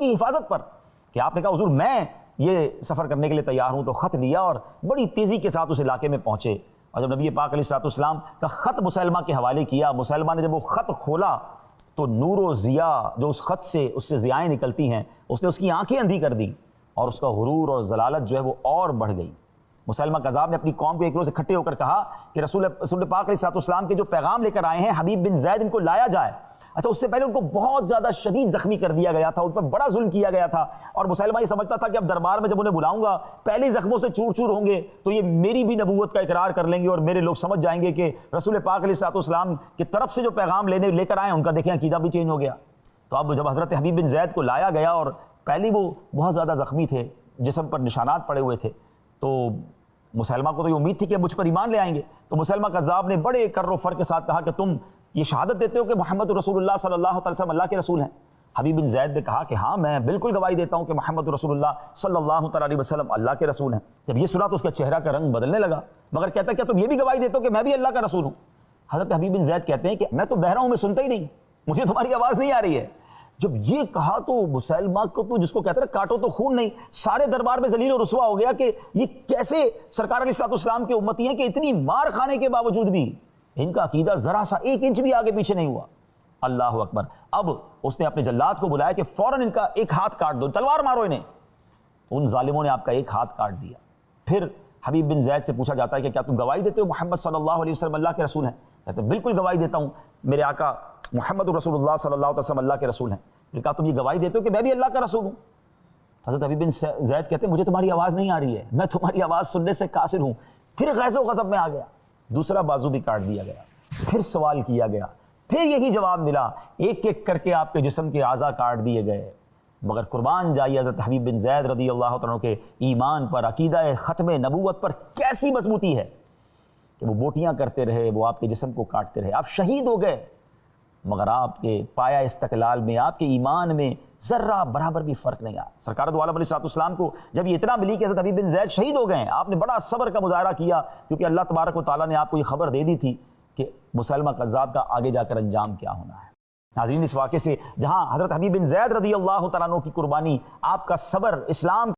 کی حفاظت پر کہ آپ نے کہا حضور میں یہ سفر کرنے کے لیے تیار ہوں، تو خط لیا اور بڑی تیزی کے ساتھ اس علاقے میں پہنچے، اور جب نبی پاک علیہ السلام کا خط مسلمہ کے حوالے کیا، مسلمہ نے جب وہ خط کھولا تو نور و ضیاء جو اس خط سے ضیائیں نکلتی ہیں، اس نے اس کی آنکھیں اندھی کر دی اور اس کا غرور اور ضلالت جو ہے وہ اور بڑھ گئی۔ مسلمہ کذاب نے اپنی قوم کو ایک روز اکٹھے ہو کر کہا کہ رسول پاک علیہ السلام کے جو پیغام لے کر آئے ہیں حبیب بن زید ان کو لایا جائے۔ اچھا، اس سے پہلے ان کو بہت زیادہ شدید زخمی کر دیا گیا تھا، ان پر بڑا ظلم کیا گیا تھا، اور مسلمہ یہ سمجھتا تھا کہ اب دربار میں جب انہیں بلاؤں گا پہلے زخموں سے چور چور ہوں گے تو یہ میری بھی نبوت کا اقرار کر لیں گے اور میرے لوگ سمجھ جائیں گے کہ رسول پاک علیہ السلام کی طرف سے جو پیغام لے کر آئے ان کا دیکھیں عقیدہ بھی چینج ہو گیا۔ تو اب جب حضرت حبیب بن زید کو لایا گیا اور پہلے وہ بہت زیادہ زخمی تھے، جسم پر نشانات پڑے ہوئے تھے، تو مسلمہ کو تو یہ امید تھی کہ مجھ پر ایمان لے آئیں گے، تو مسلمہ کذاب نے بڑے کر و فر کے ساتھ کہا کہ تم یہ شہادت دیتے ہو کہ محمد رسول اللہ صلی اللہ علیہ وسلم اللہ کے رسول ہیں؟ حبیب بن زید نے کہا کہ ہاں میں بالکل گواہی دیتا ہوں کہ محمد رسول اللہ صلی اللہ علیہ وسلم اللہ کے رسول ہیں۔ جب یہ سنا تو اس کا چہرہ کا رنگ بدلنے لگا، مگر کہتا کیا تم یہ بھی گواہی دیتے ہو کہ میں بھی اللہ کا رسول ہوں؟ حضرت حبیب بن زید کہتے ہیں کہ میں تو بہرا ہوں، میں سنتا ہی نہیں، مجھے تمہاری آواز نہیں آ رہی ہے۔ جب یہ کہا تو مسلمہ کو تو جس کو کہتے ہیں کاٹو تو خون نہیں، سارے دربار میں ذلیل و رسوا ہو گیا کہ یہ کیسے سرکار علیہ السلام کے امتی ہیں کہ اتنی مار کھانے کے باوجود بھی ان کا عقیدہ ذرا سا ایک انچ بھی آگے پیچھے نہیں ہوا۔ اللہ اکبر۔ اب اس نے اپنے جلاد کو بلایا کہ فوراً ان کا ایک ہاتھ کاٹ دو، تلوار مارو انہیں۔ ان ظالموں نے آپ کا ایک ہاتھ کاٹ دیا۔ پھر حبیب بن زید سے پوچھا جاتا ہے کہ کیا تم گواہی دیتے ہو محمد صلی اللہ علیہ وسلم اللہ کے رسول ہیں؟ کہتے ہیں بالکل گواہی دیتا ہوں، میرے آقا محمد رسول اللہ صلی اللہ علیہ وسلم اللہ کے رسول ہیں۔ پھر کہا تم یہ گواہی دیتے ہو کہ میں بھی اللہ کا رسول ہوں؟ حضرت حبیب بن زید کہتے ہیں مجھے تمہاری آواز نہیں آ رہی ہے، میں تمہاری آواز سننے سے قاصر ہوں۔ پھر غیظ و غضب میں آ گیا، دوسرا بازو بھی کاٹ دیا گیا، پھر سوال کیا گیا، پھر یہی جواب ملا، ایک ایک کر کے آپ کے جسم کے اعضاء کاٹ دیے گئے۔ مگر قربان جائیے حضرت حبیب بن زید رضی اللہ عنہ کے ایمان پر، عقیدہ ختم نبوت پر کیسی مضبوطی ہے کہ وہ بوٹیاں کرتے رہے، وہ آپ کے جسم کو کاٹتے رہے، آپ شہید ہو گئے، مگر آپ کے پایا استقلال میں، آپ کے ایمان میں ذرہ برابر بھی فرق نہیں آیا۔ سرکار دو عالم علیہ السلام کو جب یہ اطلاع ملی کہ حضرت حبیب بن زید شہید ہو گئے ہیں، آپ نے بڑا صبر کا مظاہرہ کیا، کیونکہ اللہ تبارک و تعالیٰ نے آپ کو یہ خبر دے دی تھی کہ مسلمہ کذاب کا آگے جا کر انجام کیا ہونا ہے۔ ناظرین، اس واقعے سے جہاں حضرت حبیب بن زید رضی اللہ تعالیٰ عنہ کی قربانی، آپ کا صبر، اسلام